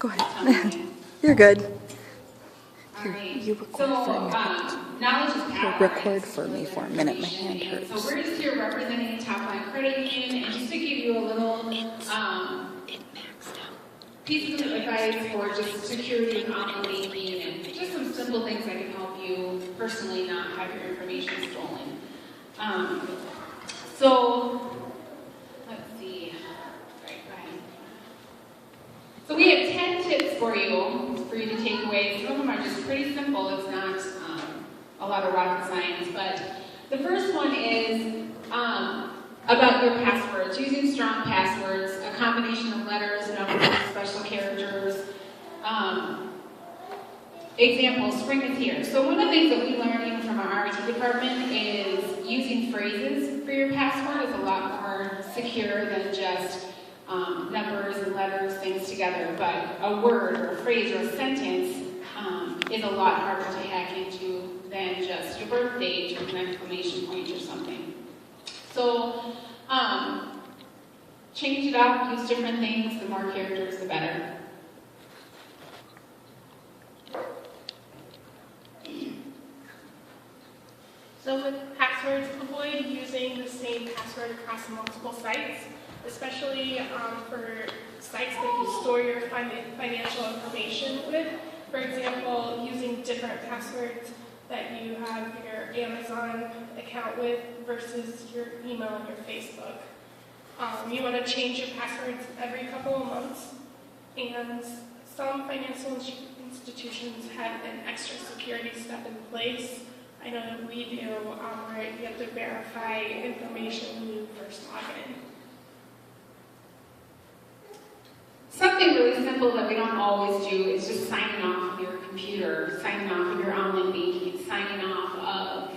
Go ahead. You're good. All right. You record so, for a minute. knowledge is power. Record for me for a minute. My hand hurts. So we're just here representing Top Line Credit Union, and just to give you a little piece of advice for just security of online banking and just some simple things that can help you personally not have your information stolen. So let's see. All right, go ahead. So we have 10 tips for you to take away. Some of them are just pretty simple. It's not a lot of rocket science, but the first one is about your passwords, using strong passwords, a combination of letters, numbers, special characters. Example, spring is here. So one of the things that we learned even from our IT department is using phrases for your password is a lot more secure than just numbers and letters, things together. But a word or a phrase or a sentence is a lot harder to hack into than just your birth date or an exclamation point or something. So change it up, use different things. The more characters, the better. So with passwords, avoid using the same password across multiple sites, especially for sites that you store your financial information with. For example, using different passwords that you have your Amazon account with versus your email and your Facebook. You want to change your passwords every couple of months, and some financial institutions have an extra security step in place. I know that we do, where you have to verify information when you first log in. Something really simple that we don't always do is just signing off of your computer, signing off of your online banking, signing off of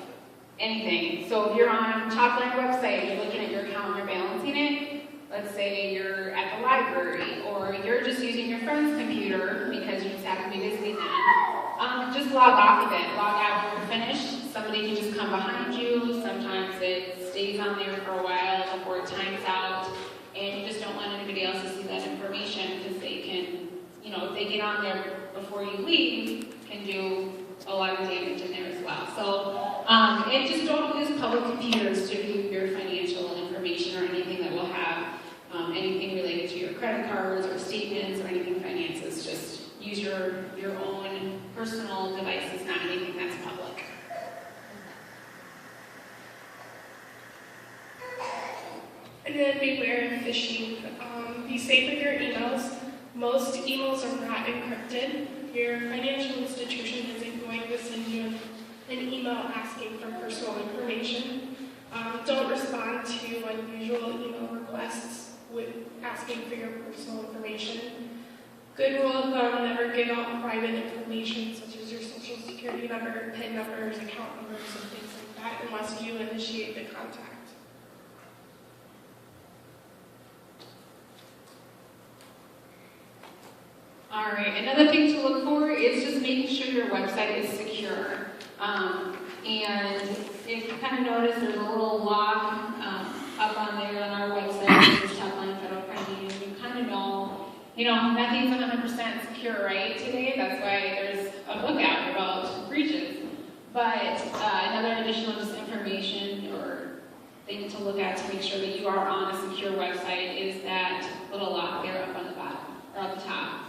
anything. So if you're on Topline website, you're looking at your account and you're balancing it, let's say you're at the library, or you're just using your friend's computer because you just happen to be visiting them, just log off of it, log out when you're finished. Somebody can just come behind you. Sometimes it stays on there for a while before it times out, and you just don't want anybody else to see that information because they can, if they get on there before you leave, can do a lot of damage in there as well. So, and just don't use public computers to view your financial information or anything that will have anything related to your credit cards or statements or anything finances. Just use your own personal devices, not anything that's public. And then beware of phishing. Be safe with your emails. Most emails are not encrypted. Your financial institution isn't going to send you an email asking for personal information. Don't respond to unusual email requests with asking for your personal information. Good rule of thumb, never give out private information such as your social security number, PIN numbers, account numbers, and things like that unless you initiate the contact. All right, another thing to look for is just making sure your website is secure. And if you kind of notice, there's a little log up on there on our website, which is Top Line Federal Credit Union. You kind of know, nothing's 100% secure, right, today. That's why there's a book out about breaches. But another additional just information or thing to look at to make sure that you are on a secure website is that little lock there up on the bottom, or at the top.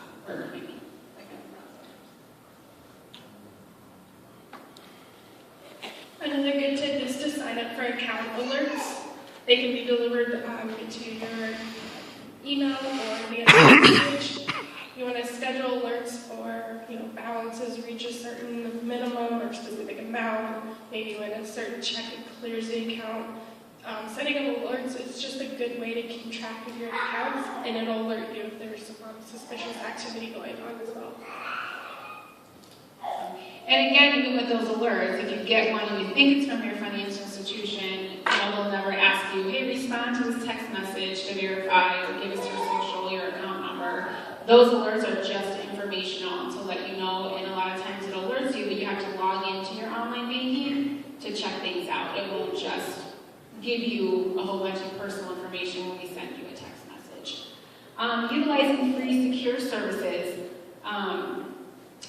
Another good tip is to sign up for account alerts. They can be delivered to your email or via message. You want to schedule alerts for balances reach a certain minimum or specific amount. Maybe when a certain check clears the account. Setting up alerts is just a good way to keep track of your accounts, and it'll alert you if there's suspicious activity going on as well. And again, even with those alerts, if you get one and you think it's from your financial institution, they'll never ask you, hey, respond to this text message to verify or give us your social, your account number. Those alerts are just informational to let you know, and a lot of times it alerts you, but you have to log into your online banking to check things out. It won't just give you a whole bunch of personal information when we send you a text message. Utilizing free secure services.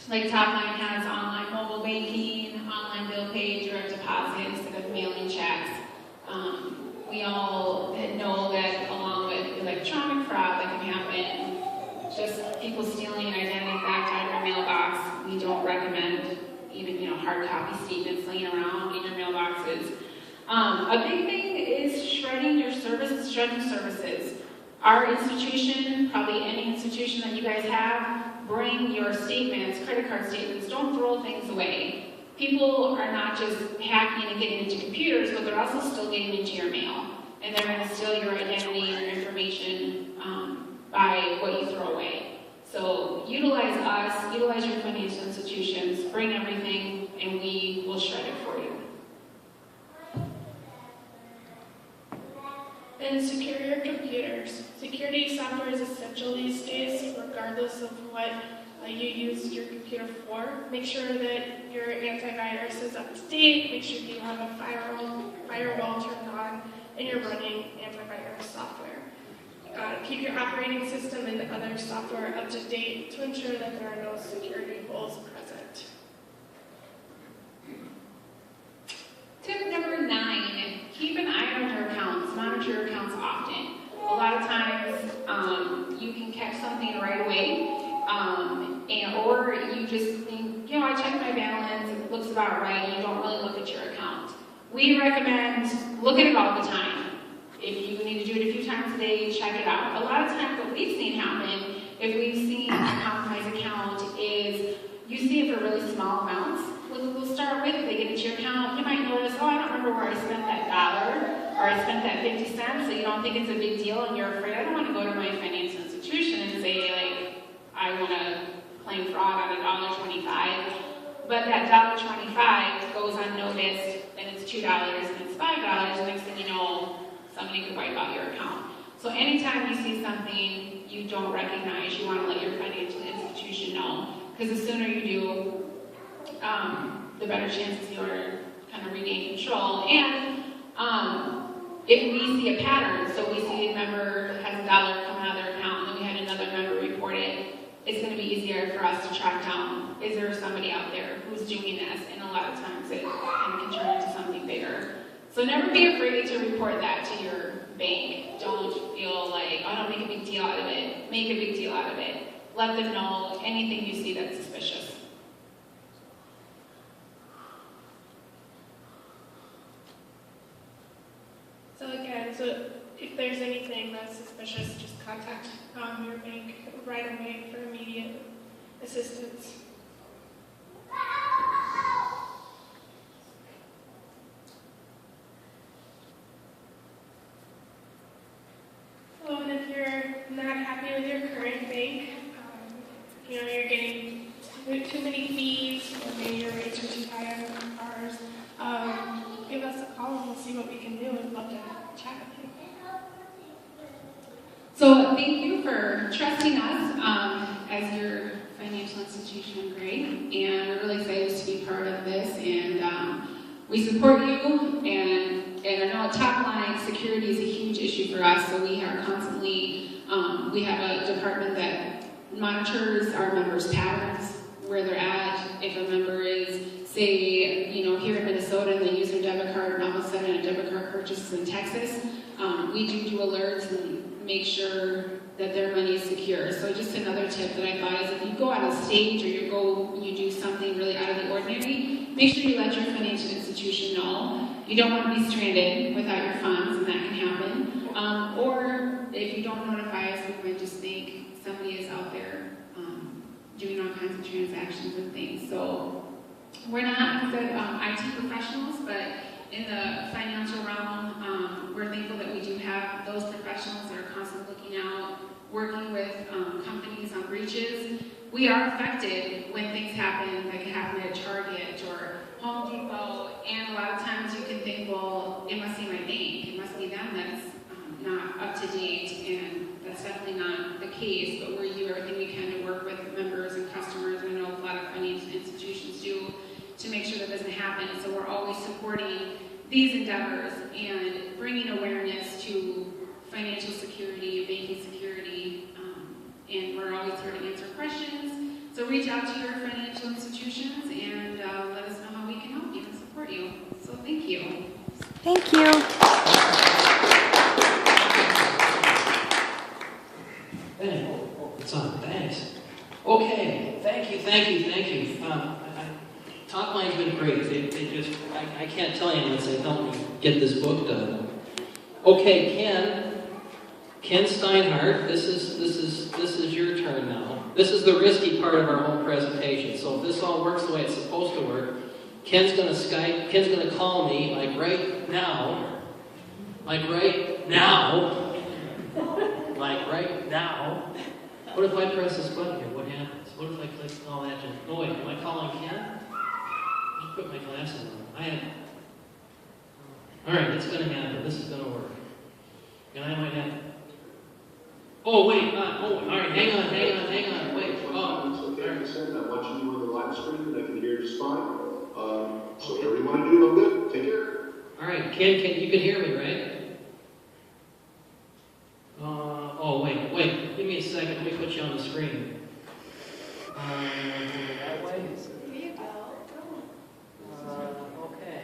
Like Topline has online mobile banking, online bill pay, direct deposit instead of mailing checks. We all know that along with electronic fraud that can happen, just people stealing identity theft out of your mailbox, we don't recommend even hard copy statements laying around in your mailboxes. A big thing is shredding your services, shredding services. Our institution, probably any institution that you guys have, bring your statements, credit card statements, don't throw things away. People are not just hacking and getting into computers, but they're also still getting into your mail. And they're going to steal your identity and your information by what you throw away. So utilize us, utilize your financial institutions, bring everything, and we will shred it for you. And secure your computers. Security software is essential these days, regardless of what you use your computer for. Make sure that your antivirus is up to date. Make sure you have a firewall turned on and you're running antivirus software. Keep your operating system and other software up to date to ensure that there are no security holes present. Tip number 9, keep an eye on your accounts. Monitor your accounts often. A lot of times you can catch something right away, or you just think, I checked my balance, it looks about right, you don't really look at your account. We recommend look at it all the time. If you need to do it a few times a day, check it out. A lot of times what we've seen happen, if we've seen a compromised account, is you see it for really small amounts. We'll start with, if they get into your account, you might notice, I don't remember where I spent that $1 or I spent that 50 cents, so you don't think it's a big deal and you're afraid. I don't want to go to my financial institution and say, I want to claim fraud on $1.25, but that $1.25 goes unnoticed, and it's $2 and it's $5, next thing you know, somebody could wipe out your account. So anytime you see something you don't recognize, you want to let your financial institution know, because the sooner you do, the better chances you are kind of regain control. And if we see a pattern, so we see a member has $1 come out of their account, and then we had another member report it, it's going to be easier for us to track down, is there somebody out there who's doing this? And a lot of times it can turn into something bigger. So never be afraid to report that to your bank. Don't feel like, don't make a big deal out of it. Make a big deal out of it. Let them know anything you see that's suspicious. So again, if there's anything that's suspicious, just contact your bank right away for immediate assistance. So, and if you're not happy with your current bank, you're getting too many fees, or maybe your rates are too high on ours, give us a call and we'll see what we can do. We'd love to chat with you. So thank you for trusting us as your financial institution, Greg, and we're really excited to be part of this, and we support you, and I know top line security is a huge issue for us, so we are constantly, we have a department that monitors our members' patterns, where they're at. If a member is, say, here in Minnesota, and they use their debit card, and all of a sudden a debit card purchase is in Texas, we do alerts and make sure that their money is secure. So just another tip that I thought is, if you go on a stage or you do something really out of the ordinary, make sure you let your financial institution know. You don't want to be stranded without your funds, and that can happen. Or if you don't notify us, we might just think somebody is out there doing all kinds of transactions and things. So we're not good IT professionals, but in the financial realm, we're thankful that we do have those professionals that are constantly looking out, working with companies on breaches. We are affected when things happen, like it happened at Target or Home Depot, and a lot of times you can think, well, it must be my bank, it must be them that's not up to date, and that's definitely not the case, but we do everything we can to work with members and customers. I know a lot of financial institutions do, to make sure that doesn't happen. So we're always supporting these endeavors and bringing awareness to financial security, banking security, and we're always here to answer questions. So reach out to your financial institutions and let us know how we can help you and support you. So thank you. Thank you. Hey, it's on. Thanks. Okay. Thank you. Top Line's been great. They just, I can't tell you unless they help me get this book done. Okay, Ken Steinhardt, this is your turn now. This is the risky part of our whole presentation. So if this all works the way it's supposed to work, Ken's gonna call me like right now. What if I press this button here? What happens? What if I click all that? Oh wait, am I calling Ken? I'll put my glasses on. Alright, it's gonna happen. This is gonna work. And I might have. Oh wait, alright, hang on. Wait. It's okay, I said I'm watching you on the live stream and I can hear just fine. So whatever you want to do, I'm good. Take care. Alright, Ken, you can hear me, right? Wait. Give me a second. Let me put you on the screen. That way? Okay.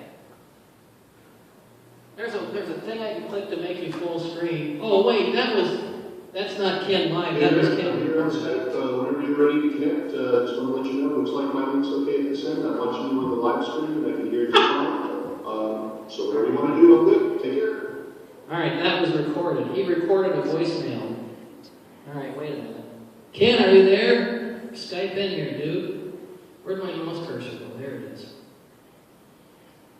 There's a thing I can click to make you full screen. Oh wait, that's not Ken live. That was Ken. Here on set, whenever you're ready to connect, just want to let you know. Looks like my link's okay at this end. I'm watching you on the live stream and I can hear you fine. So whatever you want to do, I'm good. Take care. Alright, that was recorded. He recorded a voicemail. Alright, wait a minute. Ken, are you there? Skype in here, dude. Where'd my mouse cursor go? There it is.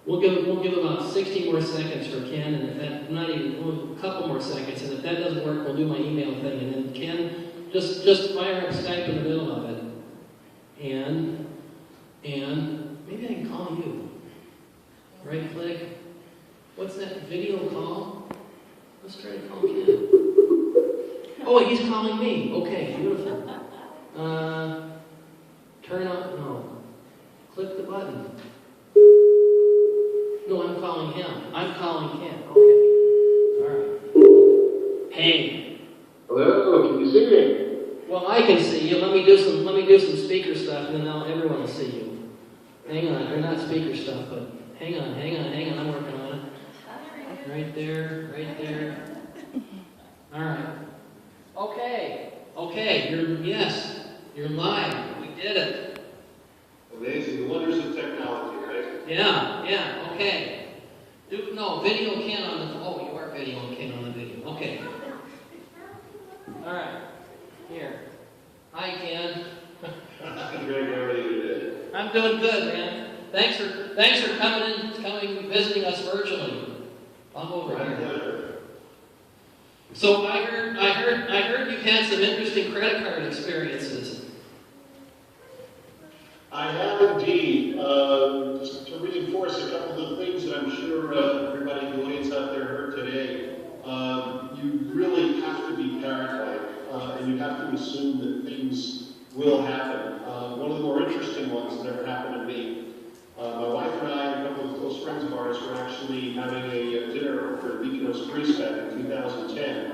We'll give about 60 more seconds for Ken, and if that, a couple more seconds, and if that doesn't work, we'll do my email thing, and then Ken, just fire up Skype in the middle of it. And maybe I can call you. Right click. What's that, video call? Let's try to call Ken. Oh, he's calling me. Okay, beautiful. Turn on, no. Click the button. No, I'm calling him. I'm calling Ken. Okay. All right. Hey. Hello, can you see me? Well, I can see you. Let me do some speaker stuff, and then now everyone will see you. Hang on. They're not speaker stuff, but hang on. I'm working on it. Right there. All right. Okay. You're live. We did it. Amazing. The wonders of technology, right? Yeah. Okay. Video Ken on the. Oh, you are video Ken on the video. Okay. All right. Here. Hi, Ken. Greg, how are you today? I'm doing good, man. Thanks for coming visiting us virtually. I'm over My here. pleasure. So I heard you've had some interesting credit card experiences. I have indeed. Just to reinforce a couple of the things that I'm sure everybody in the audience out there heard today, you really have to be paranoid, and you have to assume that things will happen. One of the more interesting ones that ever happened to me, my wife and I and a couple of close friends of ours were actually having a dinner over at Mykonos, Greece back in 2010.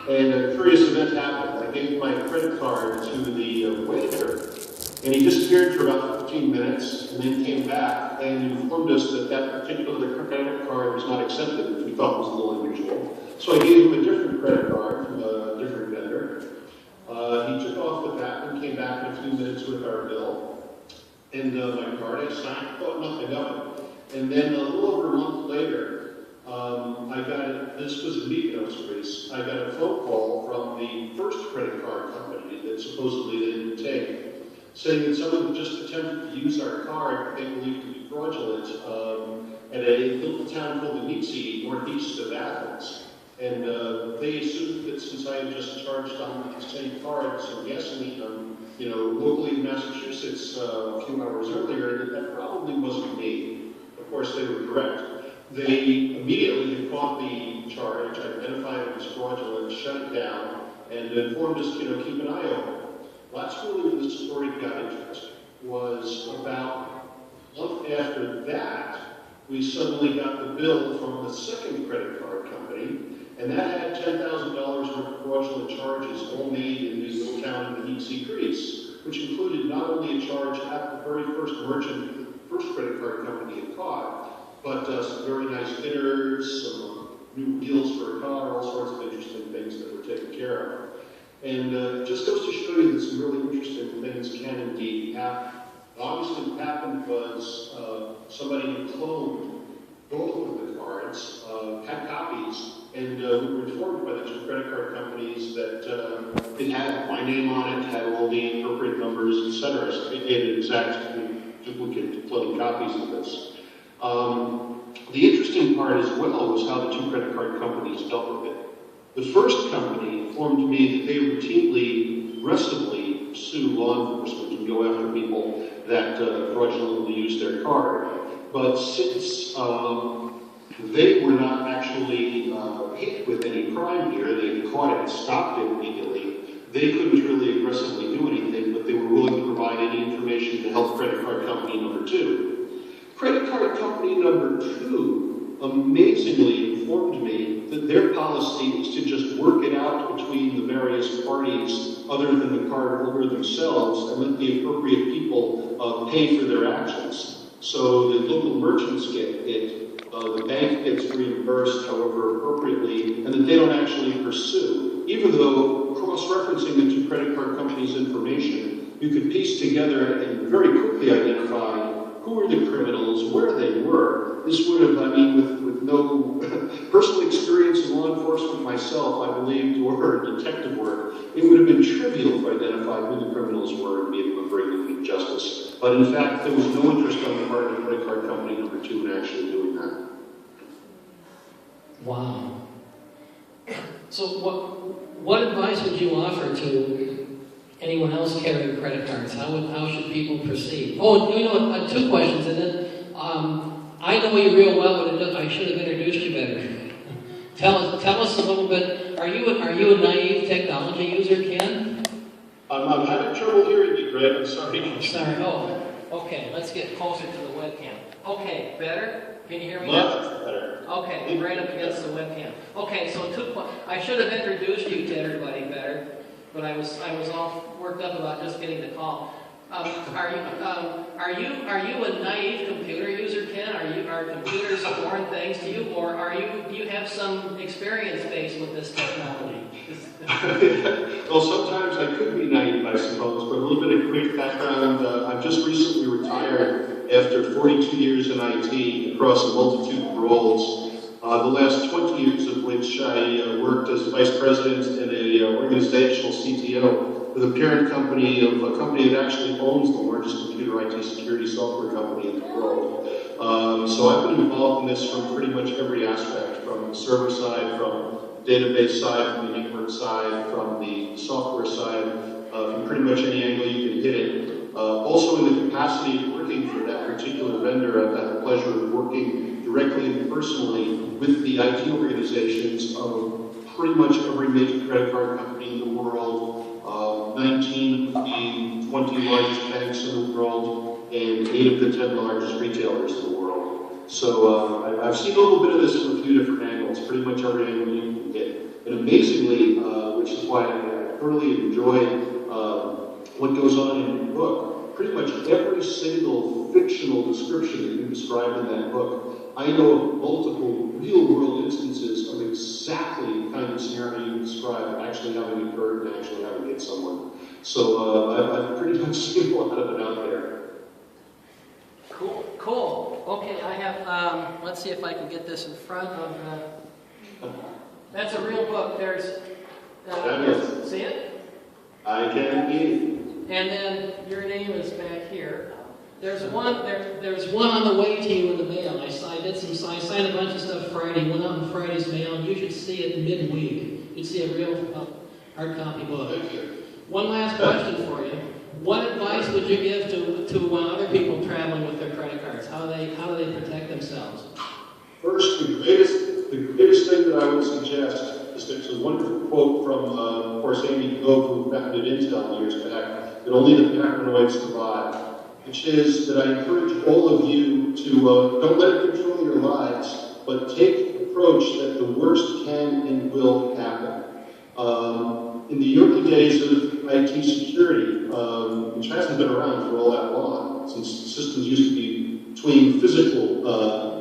And a curious event happened. I gave my credit card to the waiter, and he disappeared for about 15 minutes, and then came back and informed us that that particular credit card was not accepted, which we thought was a little unusual. So I gave him a different credit card from a different vendor. He took off with that and came back in a few minutes with our bill. And my card, I signed, thought nothing of it. And then a little over a month later, this was in Mykonos, Greece, I got a phone call from the first credit card company that supposedly they didn't take, saying that someone had just attempted to use our card they believed to be fraudulent at a little town called Venezia, northeast of Athens. And they assumed that since I had just charged on the same card some gasoline, locally in Massachusetts a few hours earlier, that probably wasn't me. Of course, they were correct. They immediately had caught the charge, identified it as fraudulent, shut it down, and informed us, keep an eye open. Well, that's really where the story got interesting. Was about a month after that, we suddenly got the bill from the second credit card company, and that had $10,000 worth of fraudulent charges, all made in the little town of Venezia, Greece. which included not only a charge at the very first merchant the first credit card company had caught, but some very nice dinners, some new wheels for a car, all sorts of interesting things that were taken care of. And it just goes to show you that some really interesting things can indeed happen. Obviously, what happened was somebody had cloned both of the cards, had copies, and we were informed by the two credit card companies that it had my name on it, had all the appropriate numbers, etc. So they had an exact duplicate cloned copies of this. The interesting part as well was how the two credit card companies dealt with it. The first company informed me that they routinely, aggressively pursue law enforcement and go after people that fraudulently use their card. But since they were not actually hit with any crime here, they caught it and stopped it immediately, they couldn't really aggressively do anything, but they were willing to provide any information to help credit card company number two. Credit card company number two amazingly informed me that their policy is to just work it out between the various parties other than the cardholder themselves and let the appropriate people pay for their actions. So the local merchants get hit, the bank gets reimbursed however appropriately, and that they don't actually pursue. Even though cross-referencing the two credit card companies' information, you could piece together and very quickly identify who were the criminals, where they were. This would have, with no personal experience in law enforcement myself, I believe, or detective work, it would have been trivial to identify who the criminals were and be able to bring them to justice. But in fact, there was no interest on the part of the credit card company number two in actually doing that. Wow. So what advice would you offer to anyone else carrying credit cards? How should people proceed? Oh, two questions, and then I know you real well, but I should have introduced you better. Tell us a little bit. Are you a naive technology user, Ken? I'm having trouble hearing you, Greg. I'm sorry. Sorry. Oh, okay. Let's get closer to the webcam. Okay, better. Can you hear me? Much better. Okay, right up against the webcam. Okay, so I should have introduced you to everybody better, but I was all worked up about just getting the call. Are you a naive computer user, Ken? Are computers foreign things to you, or do you have some experience base with this technology? Well, sometimes I could be naive, I suppose, but a little bit of quick background. I've just recently retired after 42 years in IT across a multitude of roles. The last 20 years of which I worked as vice president and an organizational CTO with a parent company of a company that actually owns the largest computer IT security software company in the world. So I've been involved in this from pretty much every aspect, from the server side, from the database side, from the network side, from the software side, from pretty much any angle you can hit it. Also in the capacity of working for that particular vendor, I've had the pleasure of working directly and personally with the IT organizations of pretty much every major credit card company in the world, 19 of the 20 largest banks in the world, and 8 of the 10 largest retailers in the world. So I've seen a little bit of this from a few different angles, pretty much every angle you can get. And amazingly, which is why I thoroughly enjoy what goes on in your book, pretty much every single fictional description that you described in that book, I know of multiple real-world instances of exactly the kind of scenario you described actually having occurred and actually having hit someone. So I've pretty much seen a lot of it out there. Cool. Okay, I have, let's see if I can get this in front of, that's a real book. There's, see it? I can indeed. And then your name is back here. There's one on the way to you in the mail. I signed a bunch of stuff Friday, went out in Friday's mail, and you should see it midweek. You'd see a real hard copy book. Thank you. One last question for you. What advice would you give to other people traveling with their credit cards? How do they protect themselves? First, the greatest thing that I would suggest is there's a wonderful quote from, of course, Amy Gove, who founded Intel years back, that only the paranoid survive, which is that I encourage all of you to don't let it control your lives, but take the approach that the worst can and will happen. In the early days of IT security, which hasn't been around for all that long, since systems used to be between physical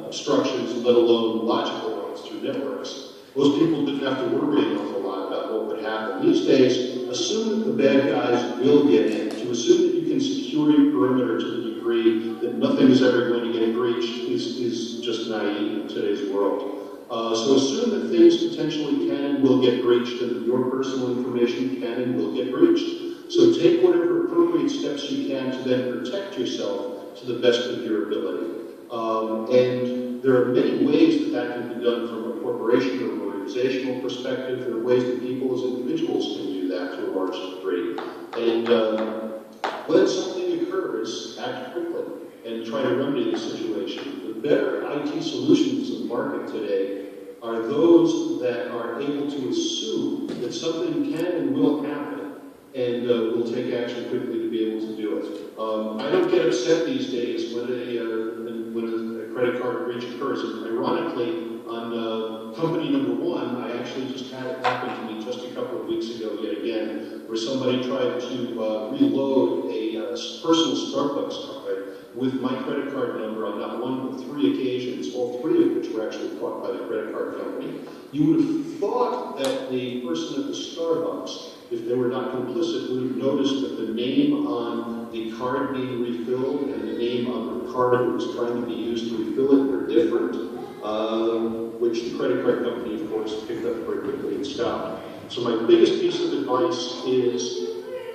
obstructions, let alone logical ones through networks. Most people didn't have to worry an awful lot about what would happen. These days, assume that the bad guys will get in. To assume that you can secure your perimeter to the degree that nothing is ever going to get breached is just naive in today's world. So assume that things potentially can and will get breached, and that your personal information can and will get breached. So take whatever appropriate steps you can to then protect yourself to the best of your ability. And there are many ways that can be done from a corporation or an organizational perspective. There are ways that people as individuals can do that to a large degree. And when something occurs, act quickly and try to remedy the situation. The better IT solutions in the market today are those that are able to assume that something can and will happen and will take action quickly to be able to do it. I don't get upset these days when a credit card breach occurs. And ironically, on company number one, I actually just had it happen to me just a couple of weeks ago yet again, where somebody tried to reload a personal Starbucks card with my credit card number on not one but 3 occasions, all 3 of which were actually caught by the credit card company. You would have thought that the person at the Starbucks, if they were not complicit, would have noticed that the name on the card being refilled and the name on the card that was trying to be used to refill it were different, which the credit card company, of course, picked up very quickly and stopped. So my biggest piece of advice is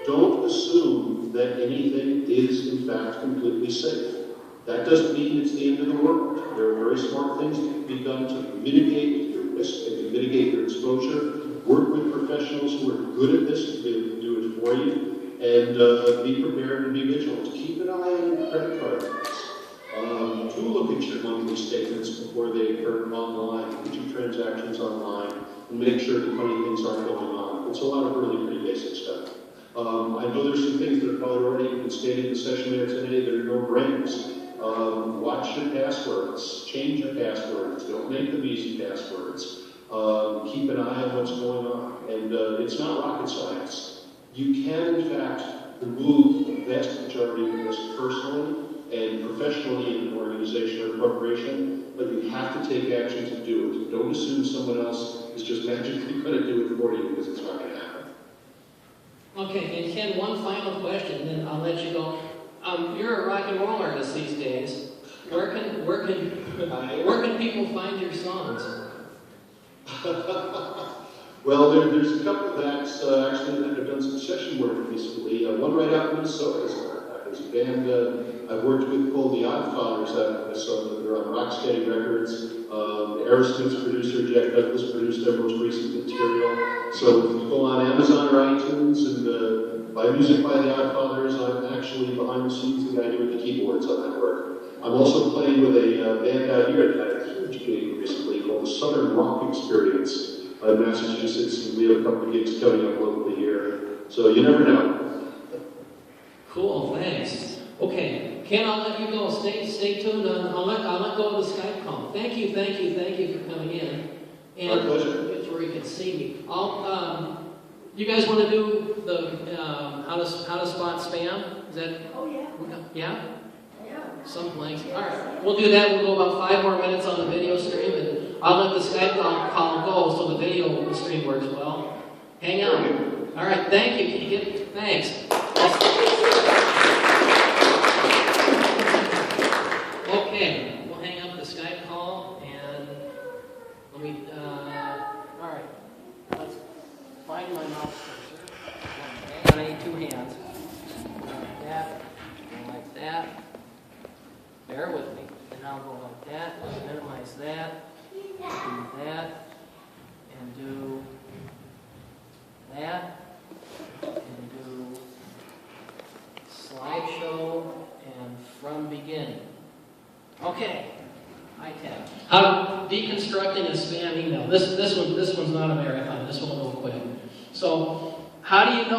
don't assume that anything is, in fact, completely safe. That doesn't mean it's the end of the world. There are very smart things that can be done to mitigate your risk and to mitigate your exposure. Work with professionals who are good at this to be able to do it for you, and be prepared and be vigilant. Keep an eye on your credit card bills. Do look at your monthly statements before they occur online. Look at your transactions online and make sure that funny things aren't going on. It's a lot of really pretty basic stuff. I know there's some things that have probably already been stated in the session there today that are no-brainers. Watch your passwords. Change your passwords. Don't make them easy passwords. Keep an eye on what's going on. And it's not rocket science. You can, in fact, remove the vast majority of this personally and professionally in an organization or corporation, but you have to take action to do it. Don't assume someone else is just magically going to do it for you, because it's not going to happen. Okay, and Ken, one final question, then I'll let you go. You're a rock and roll artist these days. Where can people find your songs? Well, there's a couple of acts actually that have done some session work recently. One right out in Minnesota, as a matter of fact. There's a band I've worked with called the Oddfathers out in Minnesota. They're on Rocksteady Records. Aerosmith's producer, Jack Douglas, produced their most recent material. So if you go on Amazon or iTunes and buy music by the Oddfathers, I'm actually behind the scenes the guy doing the keyboards on that work. I'm also playing with a band out here that had a huge gig recently called the Southern Rock Experience in Massachusetts, and we have a couple of gigs coming up locally here. So you never know. Cool, thanks. Okay, Ken, I'll let you go. Stay tuned. I'll let go of the Skype call. Thank you for coming in. And my pleasure. it's where you can see me. You guys want to do the how to spot spam? Is that? Oh, yeah. Yeah? Yeah. Some blanks. All right, we'll do that. We'll go about 5 more minutes on the video stream, and I'll let the Skype call go so the video stream works well. Hang on. All right, thank you. Thanks. Okay, we'll hang up the Skype call, and let me, all right, let's find my mouse cursor. I need 2 hands. Like that, and like that. Bear with me. And now go like that, minimize that, do that, and do that, and do slideshow, and from beginning. Okay, iTab. How deconstructing a spam email. This one's not a marathon. This one will go quick. So how do you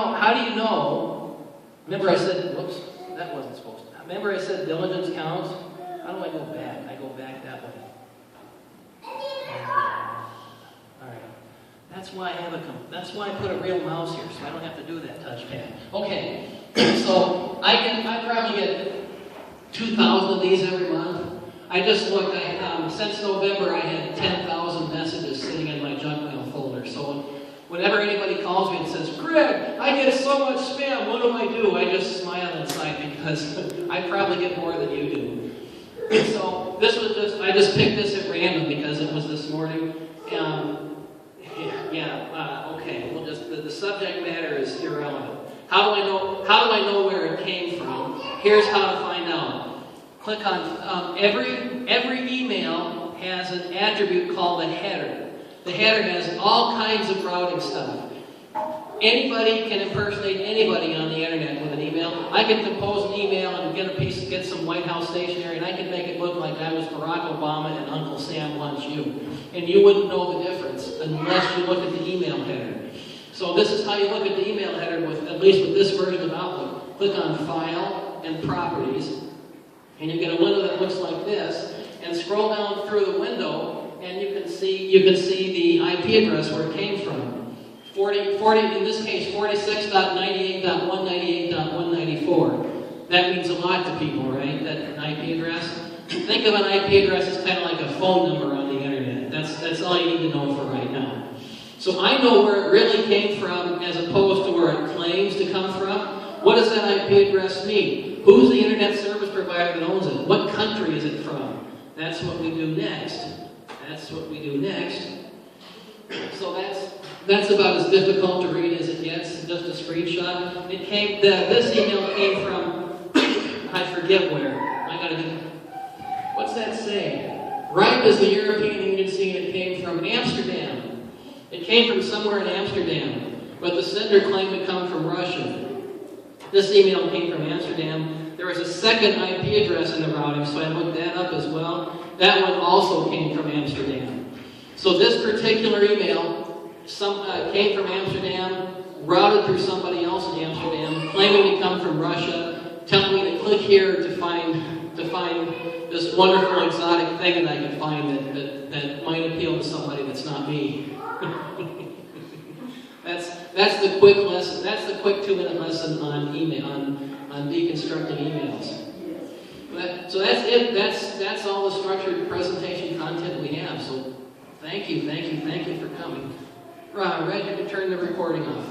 know? Remember I said, whoops, that wasn't supposed to. Remember I said diligence counts? How do I go back? I go back that way. All right. That's why that's why I put a real mouse here, so I don't have to do that touchpad. Okay, so I probably get 2,000 of these every month. I just looked, since November I had 10,000 messages sitting in my junk mail folder. So whenever anybody calls me and says, Greg, I get so much spam, what do? I just smile inside because I probably get more than you do. So this was I just picked this at random because it was this morning. Okay, well the subject matter is irrelevant. How do I know where it came from? Here's how to find out. Click on, every email has an attribute called a header. The header has all kinds of routing stuff. Anybody can impersonate anybody on the internet with an email. I can compose an email and get some White House stationery, and I can make it look like I was Barack Obama and Uncle Sam wants you. And you wouldn't know the difference unless you look at the email header. So this is how you look at the email header, at least with this version of Outlook. Click on File and Properties, and you get a window that looks like this, and scroll down through the window, and you can see the IP address where it came from. 40, in this case, 46.98.198.194. That means a lot to people, right? That IP address. Think of an IP address as kind of like a phone number on the internet. That's all you need to know for right now. So I know where it really came from as opposed to where it claims to come from. What does that IP address mean? Who's the internet service provider that owns it? What country is it from? That's what we do next. So that's about as difficult to read as it gets. Just a screenshot. This email came from, I forget where. What's that say? RIPE is the European agency, and it came from Amsterdam. It came from somewhere in Amsterdam, but the sender claimed to come from Russia. This email came from Amsterdam. There was a second IP address in the routing, so I looked that up as well. That one also came from Amsterdam. So this particular email came from Amsterdam, routed through somebody else in Amsterdam, claiming to come from Russia, telling me to click here to find this wonderful exotic thing that I can find that might appeal to somebody that's not me. That's the quick lesson. That's the quick 2-minute lesson on email, on deconstructing emails. So that's it. That's all the structured presentation content we have. So thank you for coming. Reg, you can turn the recording off.